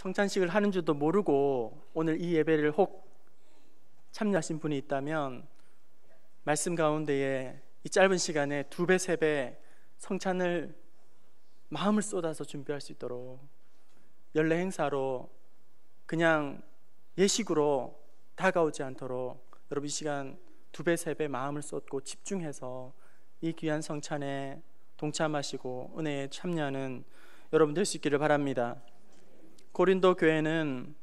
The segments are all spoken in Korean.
성찬식을 하는 줄도 모르고 오늘 이 예배를 혹 참여하신 분이 있다면 말씀 가운데에 이 짧은 시간에 2배, 3배 성찬을 마음을 쏟아서 준비할 수 있도록 연례 행사로 그냥 예식으로 다가오지 않도록 여러분 이 시간 2배, 3배 마음을 쏟고 집중해서 이 귀한 성찬에 동참하시고 은혜에 참여하는 여러분 될 수 있기를 바랍니다. 고린도 교회는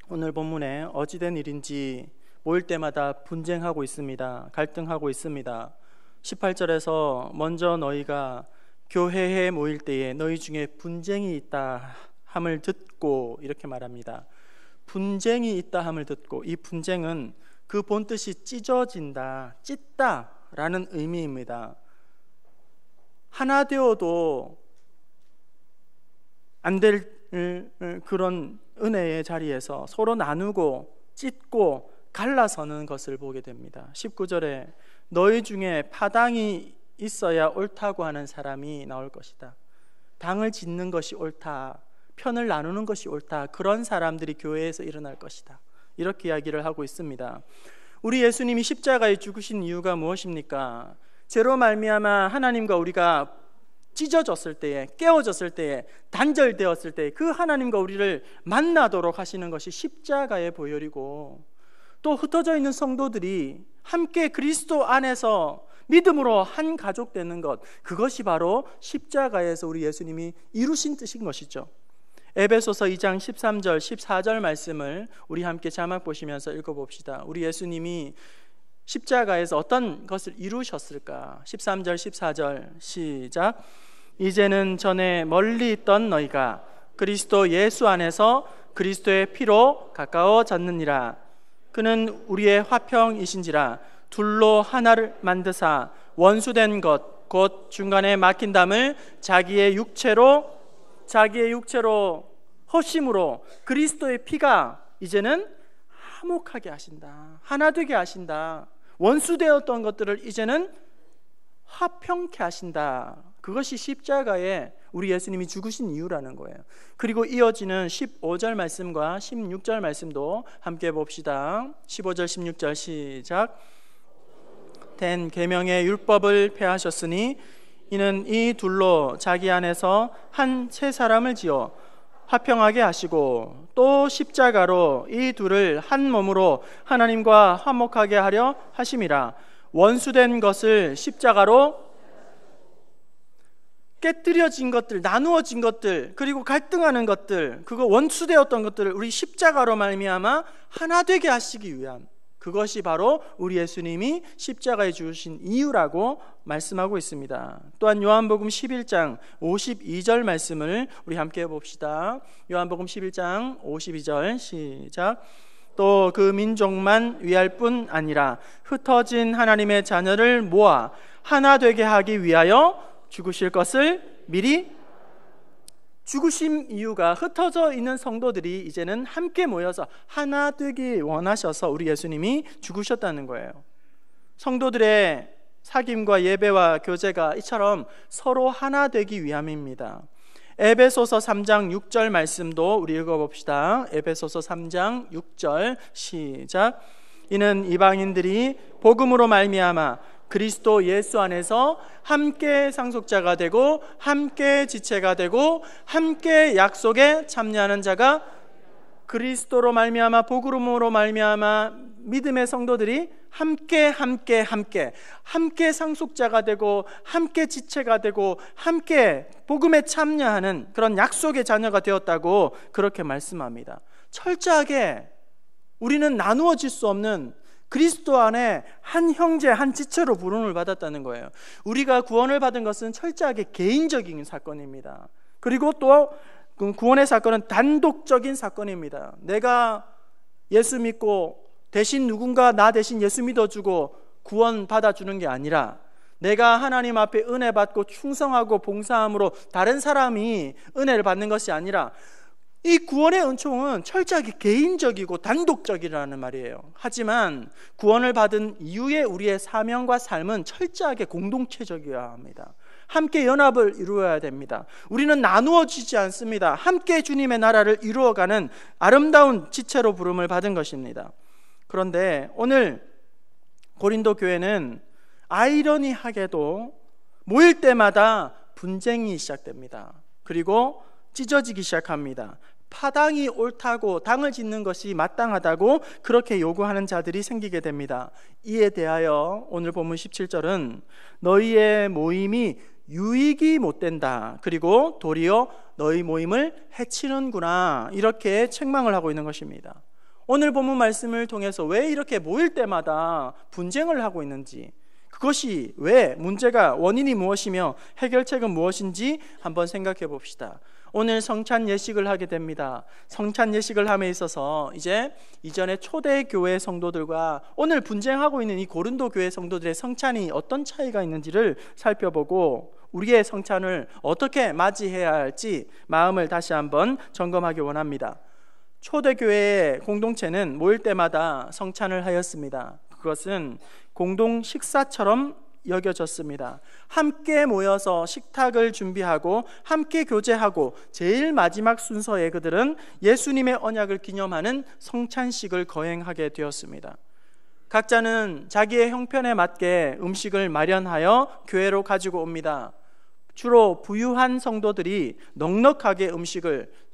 오늘 본문에 어찌된 일인지 모일 때마다 분쟁하고 있습니다. 갈등하고 있습니다. 18절에서 먼저 너희가 교회에 모일 때에 너희 중에 분쟁이 있다 함을 듣고 이렇게 말합니다. 분쟁이 있다 함을 듣고, 이 분쟁은 그 본뜻이 찢어진다, 찢다 라는 의미입니다. 하나 되어도 안 될 그런 은혜의 자리에서 서로 나누고 찢고 갈라서는 것을 보게 됩니다. 19절에 너희 중에 파당이 있어야 옳다고 하는 사람이 나올 것이다. 당을 짓는 것이 옳다, 편을 나누는 것이 옳다, 그런 사람들이 교회에서 일어날 것이다, 이렇게 이야기를 하고 있습니다. 우리 예수님이 십자가에 죽으신 이유가 무엇입니까? 죄로 말미암아 하나님과 우리가 찢어졌을 때에, 깨어졌을 때에, 단절되었을 때에 그 하나님과 우리를 만나도록 하시는 것이 십자가의 보혈이고, 또 흩어져 있는 성도들이 함께 그리스도 안에서 믿음으로 한 가족 되는 것, 그것이 바로 십자가에서 우리 예수님이 이루신 뜻인 것이죠. 에베소서 2장 13절 14절 말씀을 우리 함께 자막 보시면서 읽어봅시다. 우리 예수님이 십자가에서 어떤 것을 이루셨을까? 13절 14절 시작. 이제는 전에 멀리 있던 너희가 그리스도 예수 안에서 그리스도의 피로 가까워졌느니라. 그는 우리의 화평이신지라 둘로 하나를 만드사 원수된 것 곧 중간에 막힌 담을 자기의 육체로 허심으로 그리스도의 피가 이제는 화목하게 하신다, 하나 되게 하신다. 원수되었던 것들을 이제는 화평케 하신다. 그것이 십자가에 우리 예수님이 죽으신 이유라는 거예요. 그리고 이어지는 15절 말씀과 16절 말씀도 함께 봅시다. 15절 16절 시작. 된 계명의 율법을 폐하셨으니 이는 이 둘로 자기 안에서 한 세 사람을 지어 화평하게 하시고 또 십자가로 이 둘을 한 몸으로 하나님과 화목하게 하려 하심이라. 원수된 것을 십자가로 깨뜨려진 것들, 나누어진 것들, 그리고 갈등하는 것들, 그거 원수되었던 것들을 우리 십자가로 말미암아 하나 되게 하시기 위한, 그것이 바로 우리 예수님이 십자가에 죽으신 이유라고 말씀하고 있습니다. 또한 요한복음 11장 52절 말씀을 우리 함께 봅시다. 요한복음 11장 52절 시작. 또 그 민족만 위할 뿐 아니라 흩어진 하나님의 자녀를 모아 하나 되게 하기 위하여 죽으실 것을 미리, 죽으신 이유가 흩어져 있는 성도들이 이제는 함께 모여서 하나 되기 원하셔서 우리 예수님이 죽으셨다는 거예요. 성도들의 사귐과 예배와 교제가 이처럼 서로 하나 되기 위함입니다. 에베소서 3장 6절 말씀도 우리 읽어봅시다. 에베소서 3장 6절 시작. 이는 이방인들이 복음으로 말미암아 그리스도 예수 안에서 함께 상속자가 되고 함께 지체가 되고 함께 약속에 참여하는 자가, 그리스도로 말미암아 복음으로 말미암아 믿음의 성도들이 함께 상속자가 되고 함께 지체가 되고 함께 복음에 참여하는 그런 약속의 자녀가 되었다고 그렇게 말씀합니다. 철저하게 우리는 나누어질 수 없는 그리스도 안에 한 형제 한 지체로 부름을 받았다는 거예요. 우리가 구원을 받은 것은 철저하게 개인적인 사건입니다. 그리고 또 구원의 사건은 단독적인 사건입니다. 내가 예수 믿고 대신 누군가 나 대신 예수 믿어주고 구원 받아주는 게 아니라, 내가 하나님 앞에 은혜 받고 충성하고 봉사함으로 다른 사람이 은혜를 받는 것이 아니라, 이 구원의 은총은 철저하게 개인적이고 단독적이라는 말이에요. 하지만 구원을 받은 이후에 우리의 사명과 삶은 철저하게 공동체적이어야 합니다. 함께 연합을 이루어야 됩니다. 우리는 나누어지지 않습니다. 함께 주님의 나라를 이루어가는 아름다운 지체로 부름을 받은 것입니다. 그런데 오늘 고린도 교회는 아이러니하게도 모일 때마다 분쟁이 시작됩니다. 그리고 찢어지기 시작합니다. 파당이 옳다고 당을 짓는 것이 마땅하다고 그렇게 요구하는 자들이 생기게 됩니다. 이에 대하여 오늘 본문 17절은 너희의 모임이 유익이 못 된다. 그리고 도리어 너희 모임을 해치는구나. 이렇게 책망을 하고 있는 것입니다. 오늘 본문 말씀을 통해서 왜 이렇게 모일 때마다 분쟁을 하고 있는지, 그것이 왜 문제가 원인이 무엇이며 해결책은 무엇인지 한번 생각해 봅시다. 오늘 성찬 예식을 하게 됩니다. 성찬 예식을 함에 있어서 이제 이전에 초대교회 성도들과 오늘 분쟁하고 있는 이 고린도 교회 성도들의 성찬이 어떤 차이가 있는지를 살펴보고 우리의 성찬을 어떻게 맞이해야 할지 마음을 다시 한번 점검하기 원합니다. 초대교회의 공동체는 모일 때마다 성찬을 하였습니다. 그것은 공동 식사처럼 여겨졌습니다. 함께 모여서 식탁을 준비하고 함께 교제하고 제일 마지막 순서에 그들은 예수님의 언약을 기념하는 성찬식을 거행하게 되었습니다. 각자는 자기의 형편에 맞게 음식을 마련하여 교회로 가지고 옵니다. 주로 부유한 성도들이 넉넉하게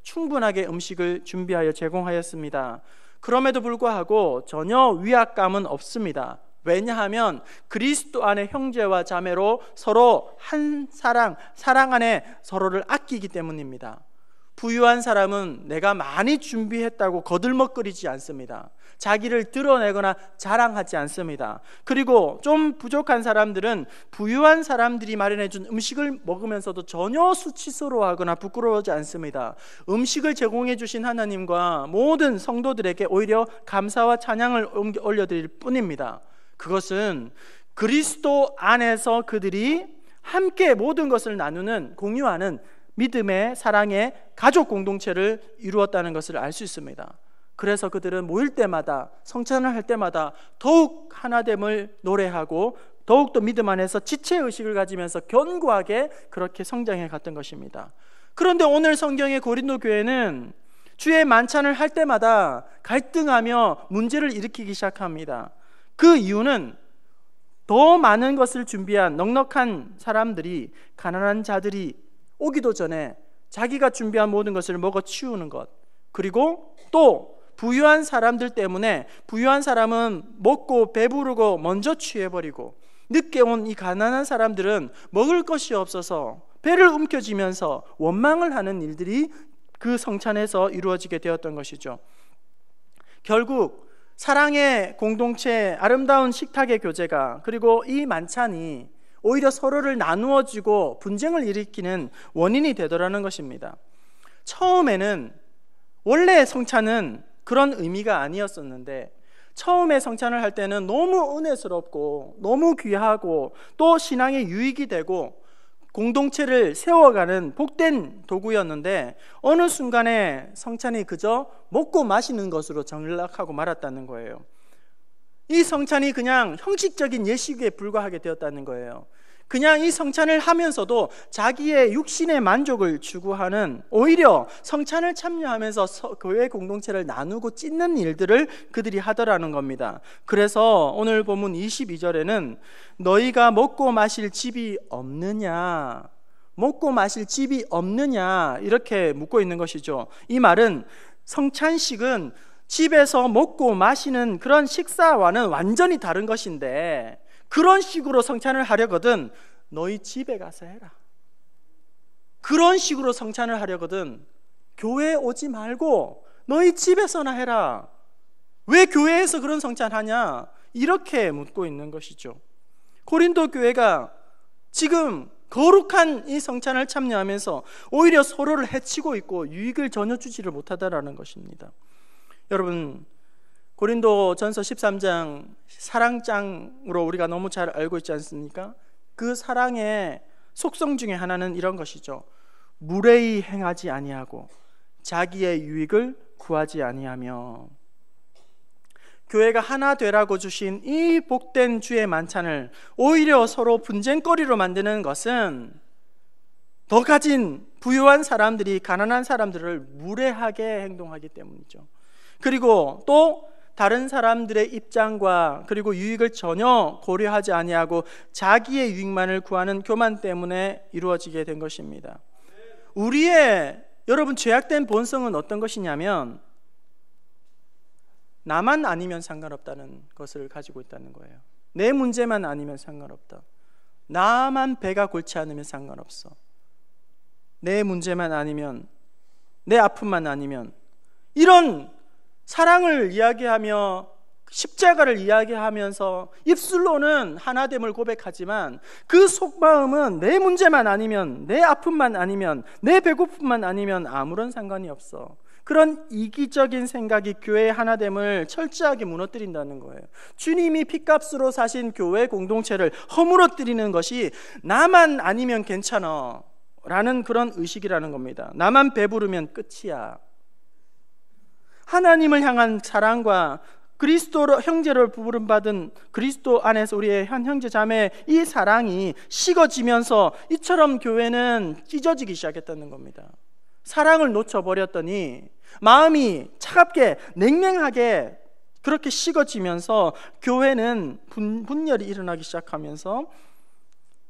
충분하게 음식을 준비하여 제공하였습니다. 그럼에도 불구하고 전혀 위압감은 없습니다. 왜냐하면 그리스도 안에 형제와 자매로 서로 한 사랑 안에 서로를 아끼기 때문입니다. 부유한 사람은 내가 많이 준비했다고 거들먹거리지 않습니다. 자기를 드러내거나 자랑하지 않습니다. 그리고 좀 부족한 사람들은 부유한 사람들이 마련해준 음식을 먹으면서도 전혀 수치스러워하거나 부끄러워하지 않습니다. 음식을 제공해 주신 하나님과 모든 성도들에게 오히려 감사와 찬양을 올려드릴 뿐입니다. 그것은 그리스도 안에서 그들이 함께 모든 것을 나누는, 공유하는 믿음의, 사랑의 가족 공동체를 이루었다는 것을 알 수 있습니다. 그래서 그들은 모일 때마다, 성찬을 할 때마다 더욱 하나됨을 노래하고 더욱더 믿음 안에서 지체의식을 가지면서 견고하게 그렇게 성장해 갔던 것입니다. 그런데 오늘 성경의 고린도 교회는 주의 만찬을 할 때마다 갈등하며 문제를 일으키기 시작합니다. 그 이유는 더 많은 것을 준비한 넉넉한 사람들이, 가난한 자들이 오기도 전에 자기가 준비한 모든 것을 먹어 치우는 것, 그리고 또 부유한 사람들 때문에 부유한 사람은 먹고 배부르고 먼저 취해버리고 늦게 온 이 가난한 사람들은 먹을 것이 없어서 배를 움켜쥐면서 원망을 하는 일들이 그 성찬에서 이루어지게 되었던 것이죠. 결국 사랑의 공동체, 아름다운 식탁의 교제가, 그리고 이 만찬이 오히려 서로를 나누어주고 분쟁을 일으키는 원인이 되더라는 것입니다. 처음에는 원래 성찬은 그런 의미가 아니었었는데, 처음에 성찬을 할 때는 너무 은혜스럽고 너무 귀하고 또 신앙의 유익이 되고 공동체를 세워가는 복된 도구였는데, 어느 순간에 성찬이 그저 먹고 마시는 것으로 전락하고 말았다는 거예요. 이 성찬이 그냥 형식적인 예식에 불과하게 되었다는 거예요. 그냥 이 성찬을 하면서도 자기의 육신의 만족을 추구하는, 오히려 성찬을 참여하면서 교회 공동체를 나누고 찢는 일들을 그들이 하더라는 겁니다. 그래서 오늘 본문 22절에는 너희가 먹고 마실 집이 없느냐, 먹고 마실 집이 없느냐 이렇게 묻고 있는 것이죠. 이 말은 성찬식은 집에서 먹고 마시는 그런 식사와는 완전히 다른 것인데, 그런 식으로 성찬을 하려거든 너희 집에 가서 해라. 그런 식으로 성찬을 하려거든 교회에 오지 말고 너희 집에서나 해라. 왜 교회에서 그런 성찬하냐? 이렇게 묻고 있는 것이죠. 고린도 교회가 지금 거룩한 이 성찬을 참여하면서 오히려 서로를 해치고 있고 유익을 전혀 주지를 못하다라는 것입니다. 여러분, 고린도전서 13장 사랑장으로 우리가 너무 잘 알고 있지 않습니까? 그 사랑의 속성 중에 하나는 이런 것이죠. 무례히 행하지 아니하고 자기의 유익을 구하지 아니하며. 교회가 하나 되라고 주신 이 복된 주의 만찬을 오히려 서로 분쟁거리로 만드는 것은 더 가진 부유한 사람들이 가난한 사람들을 무례하게 행동하기 때문이죠. 그리고 또 다른 사람들의 입장과 그리고 유익을 전혀 고려하지 아니하고 자기의 유익만을 구하는 교만 때문에 이루어지게 된 것입니다. 우리의 여러분 죄악된 본성은 어떤 것이냐면 나만 아니면 상관없다는 것을 가지고 있다는 거예요. 내 문제만 아니면 상관없다. 나만 배가 골치 않으면 상관없어. 내 문제만 아니면, 내 아픔만 아니면, 이런 사랑을 이야기하며 십자가를 이야기하면서 입술로는 하나됨을 고백하지만 그 속마음은 내 문제만 아니면, 내 아픔만 아니면, 내 배고픔만 아니면 아무런 상관이 없어. 그런 이기적인 생각이 교회의 하나됨을 철저하게 무너뜨린다는 거예요. 주님이 핏값으로 사신 교회 공동체를 허물어뜨리는 것이 나만 아니면 괜찮아 라는 그런 의식이라는 겁니다. 나만 배부르면 끝이야. 하나님을 향한 사랑과 그리스도로 형제를 부름받은 그리스도 안에서 우리의 한 형제 자매의 이 사랑이 식어지면서 이처럼 교회는 찢어지기 시작했다는 겁니다. 사랑을 놓쳐버렸더니 마음이 차갑게 냉랭하게 그렇게 식어지면서 교회는 분열이 일어나기 시작하면서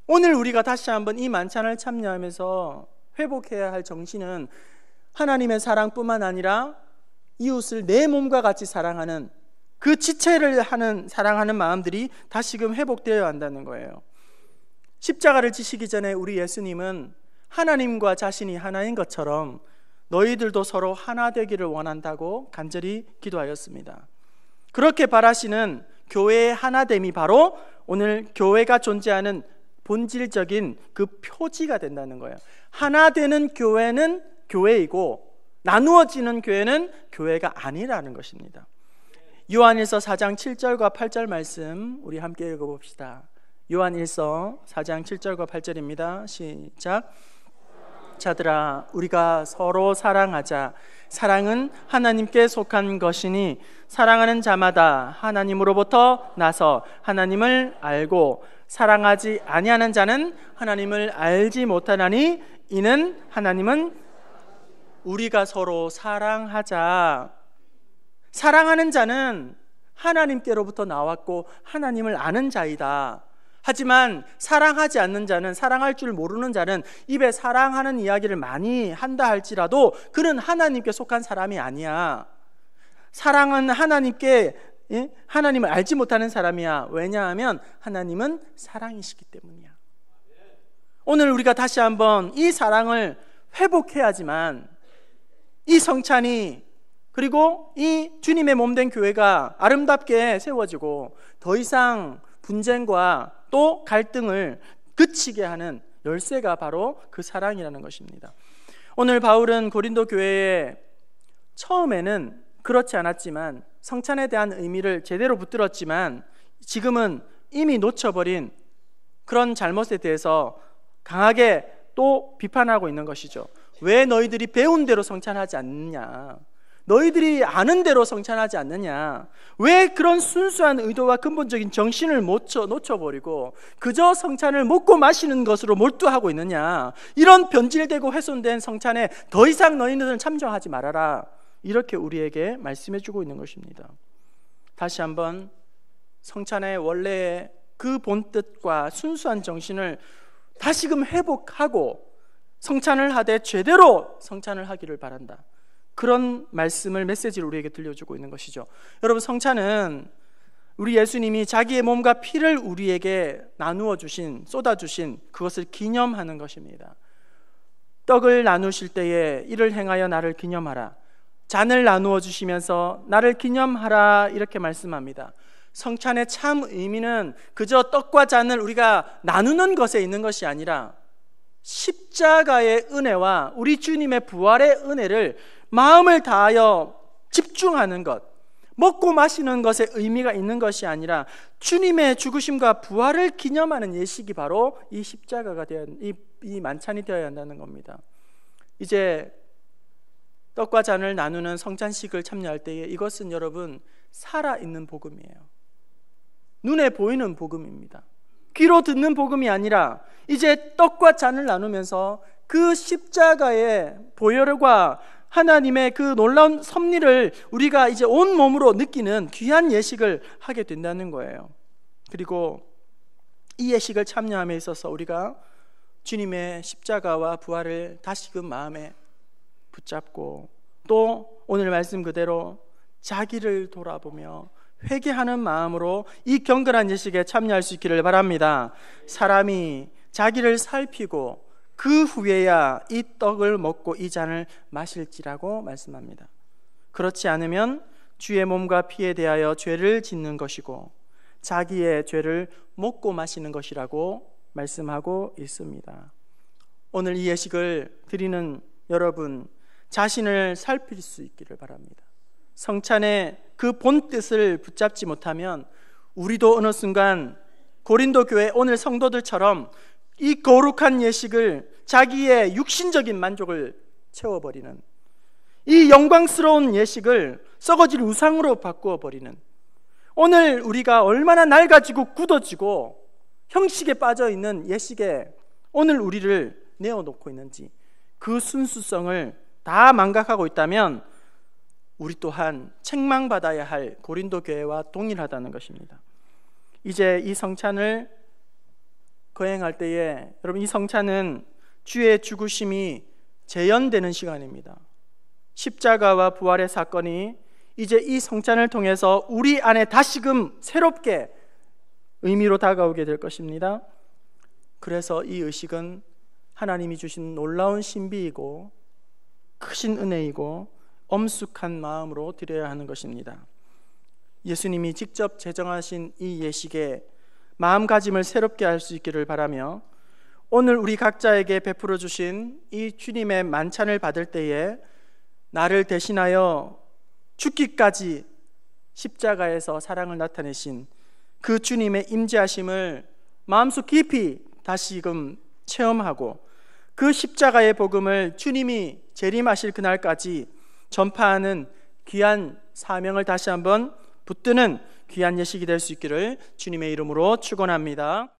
오늘 우리가 다시 한번 이 만찬을 참여하면서 회복해야 할 정신은 하나님의 사랑뿐만 아니라 이웃을 내 몸과 같이 사랑하는 그 지체를 사랑하는 마음들이 다시금 회복되어야 한다는 거예요. 십자가를 지시기 전에 우리 예수님은 하나님과 자신이 하나인 것처럼 너희들도 서로 하나 되기를 원한다고 간절히 기도하였습니다. 그렇게 바라시는 교회의 하나됨이 바로 오늘 교회가 존재하는 본질적인 그 표지가 된다는 거예요. 하나 되는 교회는 교회이고 나누어지는 교회는 교회가 아니라는 것입니다. 요한일서 4장 7절과 8절 말씀 우리 함께 읽어봅시다. 요한일서 4장 7절과 8절입니다. 시작. 자들아 우리가 서로 사랑하자. 사랑은 하나님께 속한 것이니 사랑하는 자마다 하나님으로부터 나서 하나님을 알고 사랑하지 아니하는 자는 하나님을 알지 못하나니 이는 하나님은 우리가 서로 사랑하자. 사랑하는 자는 하나님께로부터 나왔고 하나님을 아는 자이다. 하지만 사랑하지 않는 자는, 사랑할 줄 모르는 자는 입에 사랑하는 이야기를 많이 한다 할지라도 그는 하나님께 속한 사람이 아니야. 사랑은 하나님을 알지 못하는 사람이야. 왜냐하면 하나님은 사랑이시기 때문이야. 오늘 우리가 다시 한번 이 사랑을 회복해야지만 이 성찬이 그리고 이 주님의 몸된 교회가 아름답게 세워지고 더 이상 분쟁과 또 갈등을 그치게 하는 열쇠가 바로 그 사랑이라는 것입니다. 오늘 바울은 고린도 교회에 처음에는 그렇지 않았지만 성찬에 대한 의미를 제대로 붙들었지만 지금은 이미 놓쳐버린 그런 잘못에 대해서 강하게 또 비판하고 있는 것이죠. 왜 너희들이 배운 대로 성찬하지 않느냐? 너희들이 아는 대로 성찬하지 않느냐? 왜 그런 순수한 의도와 근본적인 정신을 놓쳐버리고 그저 성찬을 먹고 마시는 것으로 몰두하고 있느냐? 이런 변질되고 훼손된 성찬에 더 이상 너희들은 참여하지 말아라. 이렇게 우리에게 말씀해주고 있는 것입니다. 다시 한번 성찬의 원래의 그 본뜻과 순수한 정신을 다시금 회복하고 성찬을 하되 제대로 성찬을 하기를 바란다. 그런 말씀을 메시지를 우리에게 들려주고 있는 것이죠. 여러분, 성찬은 우리 예수님이 자기의 몸과 피를 우리에게 나누어 주신, 쏟아 주신 그것을 기념하는 것입니다. 떡을 나누실 때에 이를 행하여 나를 기념하라. 잔을 나누어 주시면서 나를 기념하라 이렇게 말씀합니다. 성찬의 참 의미는 그저 떡과 잔을 우리가 나누는 것에 있는 것이 아니라 십자가의 은혜와 우리 주님의 부활의 은혜를 마음을 다하여 집중하는 것, 먹고 마시는 것에 의미가 있는 것이 아니라 주님의 죽으심과 부활을 기념하는 예식이 바로 이 십자가가 이 만찬이 되어야 한다는 겁니다. 이제 떡과 잔을 나누는 성찬식을 참여할 때에 이것은 여러분 살아있는 복음이에요. 눈에 보이는 복음입니다. 귀로 듣는 복음이 아니라 이제 떡과 잔을 나누면서 그 십자가의 보혈과 하나님의 그 놀라운 섭리를 우리가 이제 온 몸으로 느끼는 귀한 예식을 하게 된다는 거예요. 그리고 이 예식을 참여함에 있어서 우리가 주님의 십자가와 부활을 다시금 마음에 붙잡고 또 오늘 말씀 그대로 자기를 돌아보며 회개하는 마음으로 이 경건한 예식에 참여할 수 있기를 바랍니다. 사람이 자기를 살피고 그 후에야 이 떡을 먹고 이 잔을 마실지라고 말씀합니다. 그렇지 않으면 주의 몸과 피에 대하여 죄를 짓는 것이고 자기의 죄를 먹고 마시는 것이라고 말씀하고 있습니다. 오늘 이 예식을 드리는 여러분 자신을 살필 수 있기를 바랍니다. 성찬의 그 본뜻을 붙잡지 못하면 우리도 어느 순간 고린도 교회 오늘 성도들처럼 이 거룩한 예식을 자기의 육신적인 만족을 채워버리는, 이 영광스러운 예식을 썩어질 우상으로 바꾸어버리는, 오늘 우리가 얼마나 낡아지고 굳어지고 형식에 빠져있는 예식에 오늘 우리를 내어놓고 있는지 그 순수성을 다 망각하고 있다면 우리 또한 책망받아야 할 고린도 교회와 동일하다는 것입니다. 이제 이 성찬을 거행할 때에 여러분, 이 성찬은 주의 죽으심이 재현되는 시간입니다. 십자가와 부활의 사건이 이제 이 성찬을 통해서 우리 안에 다시금 새롭게 의미로 다가오게 될 것입니다. 그래서 이 의식은 하나님이 주신 놀라운 신비이고 크신 은혜이고 엄숙한 마음으로 드려야 하는 것입니다. 예수님이 직접 제정하신 이 예식에 마음가짐을 새롭게 할 수 있기를 바라며 오늘 우리 각자에게 베풀어 주신 이 주님의 만찬을 받을 때에 나를 대신하여 죽기까지 십자가에서 사랑을 나타내신 그 주님의 임재하심을 마음속 깊이 다시금 체험하고 그 십자가의 복음을 주님이 재림하실 그날까지 전파하는 귀한 사명을 다시 한번 붙드는 귀한 예식이 될 수 있기를 주님의 이름으로 축원합니다.